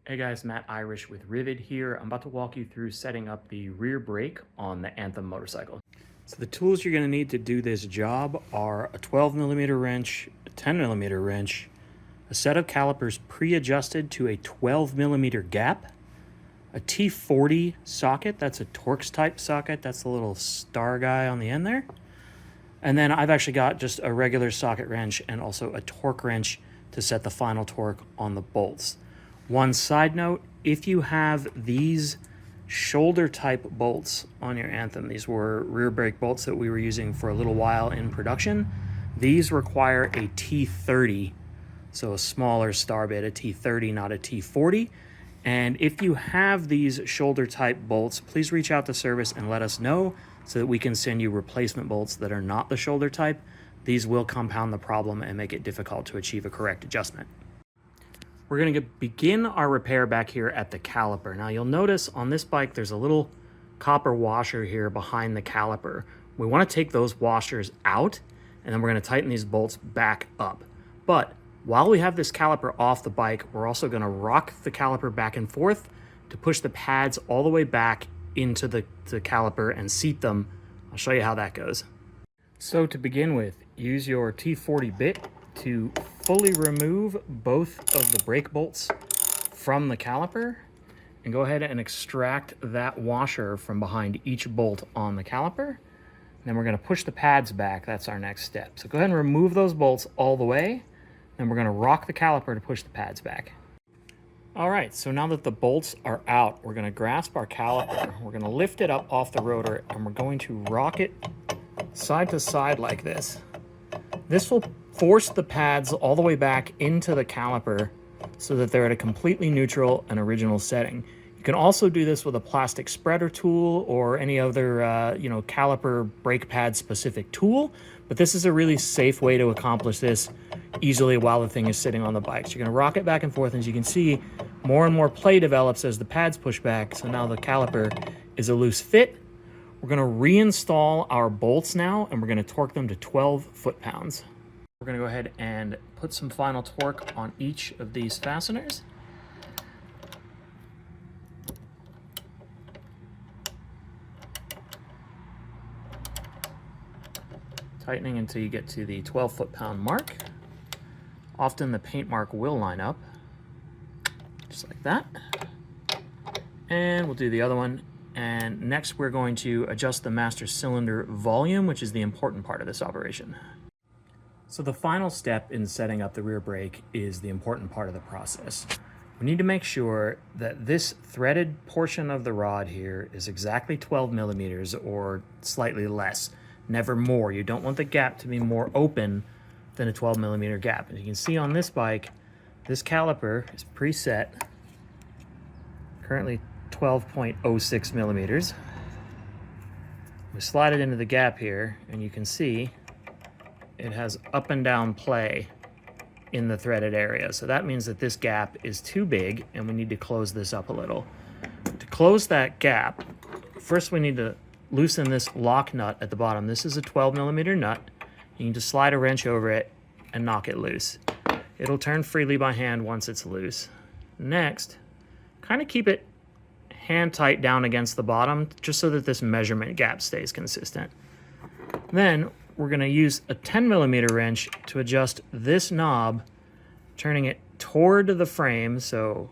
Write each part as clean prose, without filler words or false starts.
Hey guys, Matt Irish with Ryvid here. I'm about to walk you through setting up the rear brake on the Anthem motorcycle. So the tools you're going to need to do this job are a 12mm wrench, a 10mm wrench, a set of calipers pre-adjusted to a 12mm gap, a T40 socket, that's a Torx type socket, that's the little star guy on the end there. And then I've actually got just a regular socket wrench and also a torque wrench to set the final torque on the bolts. One side note, if you have these shoulder type bolts on your Anthem, these were rear brake bolts that we were using for a little while in production, these require a T30, so a smaller star bit, a T30, not a T40. And if you have these shoulder type bolts, please reach out to service and let us know so that we can send you replacement bolts that are not the shoulder type. These will compound the problem and make it difficult to achieve a correct adjustment. We're going to begin our repair back here at the caliper. Now you'll notice on this bike there's a little copper washer here behind the caliper. We want to take those washers out and then we're going to tighten these bolts back up. But while we have this caliper off the bike, we're also going to rock the caliper back and forth to push the pads all the way back into the caliper and seat them. I'll show you how that goes. So to begin with, use your T40 bit to fully remove both of the brake bolts from the caliper and go ahead and extract that washer from behind each bolt on the caliper. And then we're going to push the pads back. That's our next step. So go ahead and remove those bolts all the way. Then we're going to rock the caliper to push the pads back. All right, so now that the bolts are out, we're going to grasp our caliper. We're going to lift it up off the rotor and we're going to rock it side to side like this. This will force the pads all the way back into the caliper so that they're at a completely neutral and original setting. You can also do this with a plastic spreader tool or any other caliper brake pad specific tool, but this is a really safe way to accomplish this easily while the thing is sitting on the bike. So you're going to rock it back and forth, and as you can see, more and more play develops as the pads push back, so now the caliper is a loose fit. We're going to reinstall our bolts now, and we're going to torque them to 12 foot-pounds. We're going to go ahead and put some final torque on each of these fasteners. Tightening until you get to the 12 foot-pound mark. Often the paint mark will line up, just like that. And we'll do the other one. And next we're going to adjust the master cylinder volume, which is the important part of this operation. So the final step in setting up the rear brake is the important part of the process. We need to make sure that this threaded portion of the rod here is exactly 12mm or slightly less, never more. You don't want the gap to be more open than a 12mm gap. As you can see on this bike, this caliper is preset, currently 12.06mm. We slide it into the gap here and you can see it has up and down play in the threaded area. So that means that this gap is too big and we need to close this up a little. To close that gap, first we need to loosen this lock nut at the bottom. This is a 12mm nut. You can just slide a wrench over it and knock it loose. It'll turn freely by hand once it's loose. Next, kind of keep it hand tight down against the bottom just so that this measurement gap stays consistent. Then we're going to use a 10mm wrench to adjust this knob, turning it toward the frame, so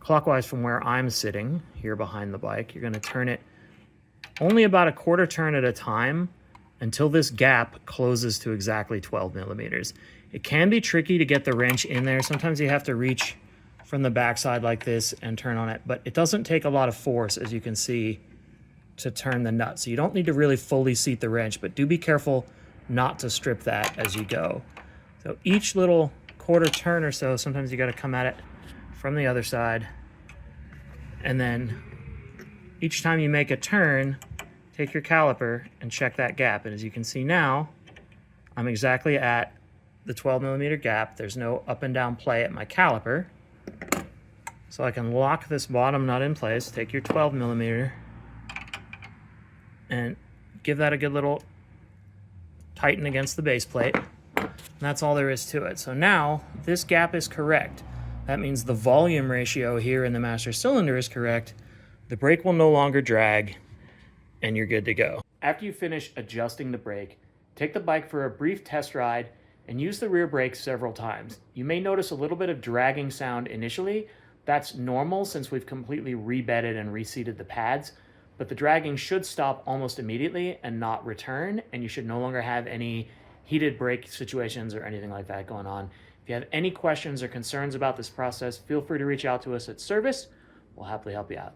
clockwise from where I'm sitting here behind the bike. You're going to turn it only about a quarter turn at a time until this gap closes to exactly 12mm. It can be tricky to get the wrench in there. Sometimes you have to reach from the backside like this and turn on it, but it doesn't take a lot of force, as you can see, to turn the nut. So you don't need to really fully seat the wrench, but do be careful not to strip that as you go. So each little quarter turn or so, sometimes you got to come at it from the other side, and then each time you make a turn, take your caliper and check that gap. And as you can see now, I'm exactly at the 12mm gap. There's no up and down play at my caliper. So I can lock this bottom nut in place, take your 12mm and give that a good little tighten against the base plate. And that's all there is to it. So now this gap is correct. That means the volume ratio here in the master cylinder is correct. The brake will no longer drag, and you're good to go. After you finish adjusting the brake, take the bike for a brief test ride and use the rear brake several times. You may notice a little bit of dragging sound initially. That's normal since we've completely rebedded and reseated the pads, but the dragging should stop almost immediately and not return, and you should no longer have any heated brake situations or anything like that going on. If you have any questions or concerns about this process, feel free to reach out to us at service. We'll happily help you out.